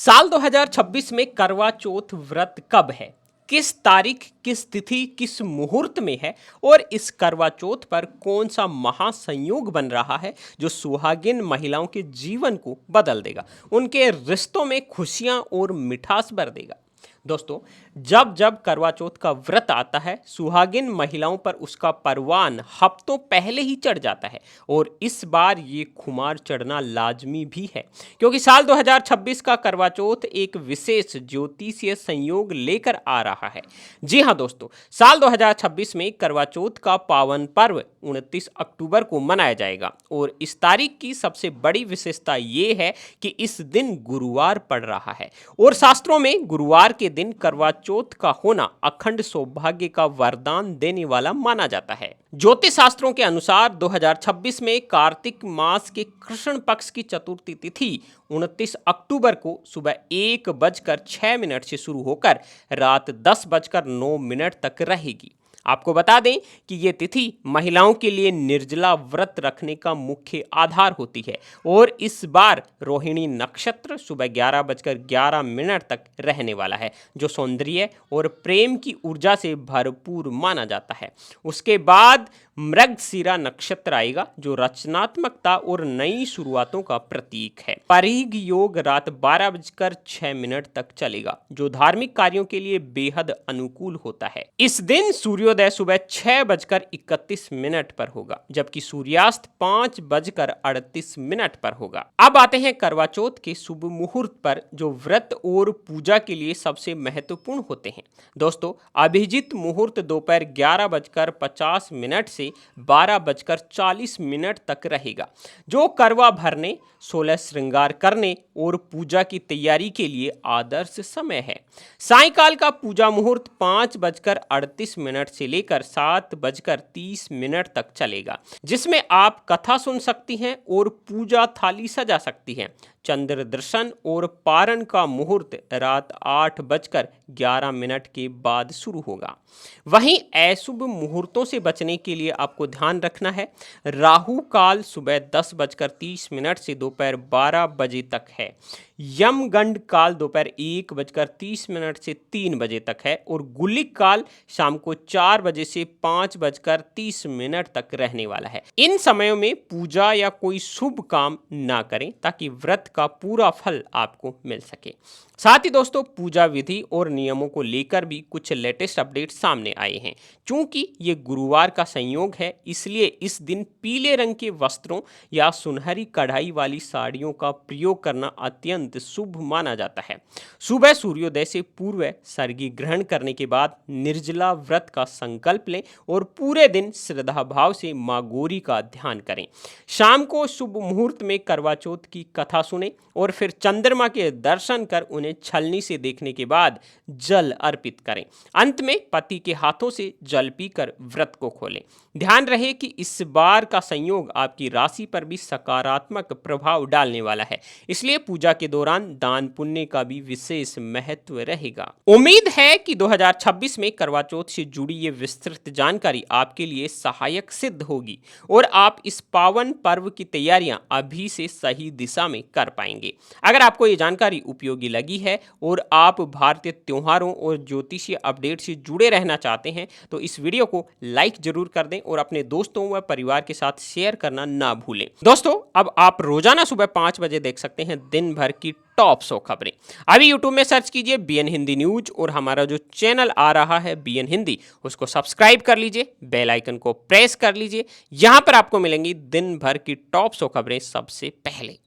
साल 2026 में करवा चौथ व्रत कब है? किस तारीख, किस तिथि, किस मुहूर्त में है और इस करवा चौथ पर कौन सा महासंयोग बन रहा है जो सुहागिन महिलाओं के जीवन को बदल देगा, उनके रिश्तों में खुशियां और मिठास भर देगा। दोस्तों, जब जब करवा चौथ का व्रत आता है, सुहागिन महिलाओं पर उसका परवान हफ्तों पहले ही चढ़ जाता है और इस बार ये खुमार चढ़ना लाजमी भी है, क्योंकि साल 2026 का करवा चौथ एक विशेष ज्योतिषीय संयोग लेकर आ रहा है। जी हाँ दोस्तों, साल 2026 में करवा चौथ का पावन पर्व 29 अक्टूबर को मनाया जाएगा और इस तारीख की सबसे बड़ी विशेषता ये है कि इस दिन गुरुवार पड़ रहा है और शास्त्रों में गुरुवार के दिन करवा चौथ का होना अखंड सौभाग्य का वरदान देने वाला माना जाता है। ज्योतिष शास्त्रों के अनुसार 2026 में कार्तिक मास के कृष्ण पक्ष की चतुर्थी तिथि 29 अक्टूबर को सुबह 1:06 से शुरू होकर रात 10:09 तक रहेगी। आपको बता दें कि ये तिथि महिलाओं के लिए निर्जला व्रत रखने का मुख्य आधार होती है और इस बार रोहिणी नक्षत्र सुबह 11:11 तक रहने वाला है, जो सौंदर्य और प्रेम की ऊर्जा से भरपूर माना जाता है। उसके बाद मृगशिरा नक्षत्र आएगा, जो रचनात्मकता और नई शुरुआतों का प्रतीक है। परिग योग रात 12:06 तक चलेगा, जो धार्मिक कार्यों के लिए बेहद अनुकूल होता है। इस दिन सूर्योदय सुबह 6:31 पर होगा, जबकि सूर्यास्त 5:38 पर होगा। अब आते हैं करवा चौथ के शुभ मुहूर्त पर, जो व्रत और पूजा के लिए सबसे महत्वपूर्ण होते हैं। दोस्तों, अभिजीत मुहूर्त दोपहर 11:50 से 12:40 तक रहेगा, जो करवा भरने, 16 श्रृंगार करने और पूजा की तैयारी के लिए आदर्श समय है। सायंकाल का पूजा मुहूर्त 5:38 से लेकर 7:30 तक चलेगा, जिसमें आप कथा सुन सकती हैं और पूजा थाली सजा सकती हैं। चंद्र दर्शन और पारण का मुहूर्त रात 8:11 के बाद शुरू होगा। वहीं अशुभ मुहूर्तों से बचने के लिए आपको ध्यान रखना है। राहु काल सुबह 10:30 से दोपहर 12 बजे तक है। यमगंड काल दोपहर 1:30 से 3 बजे तक है और गुलिक काल शाम को 4 बजे से 5:30 तक रहने वाला है। इन समयों में पूजा या कोई शुभ काम ना करें, ताकि व्रत का पूरा फल आपको मिल सके। साथ ही दोस्तों, पूजा विधि और नियमों को लेकर भी कुछ लेटेस्ट अपडेट सामने आए हैं। चूंकि ये गुरुवार का संयोग है, इसलिए इस दिन पीले रंग के वस्त्रों या सुनहरी कढ़ाई वाली साड़ियों का प्रयोग करना अत्यंत शुभ माना जाता है। सुबह सूर्योदय से पूर्व सर्गी ग्रहण करने के बाद निर्जला व्रत का संकल्प लें और पूरे दिन श्रद्धा भाव से मां गौरी का ध्यान करें। शाम को शुभ मुहूर्त में करवा चौथ की कथा सुने और फिर चंद्रमा के दर्शन कर उन्हें छलनी से देखने के बाद जल अर्पित करें। अंत में पति के हाथों से जल पीकर व्रत को खोलें। ध्यान रहे कि इस बार का संयोग आपकी राशि पर भी सकारात्मक प्रभाव डालने वाला है, इसलिए पूजा के दौरान दान पुण्य का भी विशेष महत्व रहेगा। उम्मीद है कि 2026 में करवा चौथ से जुड़ी ये विस्तृत जानकारी आपके लिए सहायक सिद्ध होगी और आप इस पावन पर्व की तैयारियां अभी से सही दिशा में कर पाएंगे। अगर आपको ये जानकारी उपयोगी लगी है और आप भारतीय त्योहारों और ज्योतिषीय अपडेट से जुड़े रहना चाहते हैं, तो इस वीडियो को लाइक जरूर कर दें और अपने दोस्तों व परिवार के साथ शेयर करना ना भूलें। दोस्तों, अब आप रोजाना सुबह 5 बजे देख सकते हैं दिन भर की टॉप 100 खबरें। अभी यूट्यूब में सर्च कीजिए BN हिंदी न्यूज और हमारा जो चैनल आ रहा है BN हिंदी, उसको सब्सक्राइब कर लीजिए, बेल आइकन को प्रेस कर लीजिए। यहां पर आपको मिलेंगी दिन भर की टॉप 100 खबरें सबसे पहले।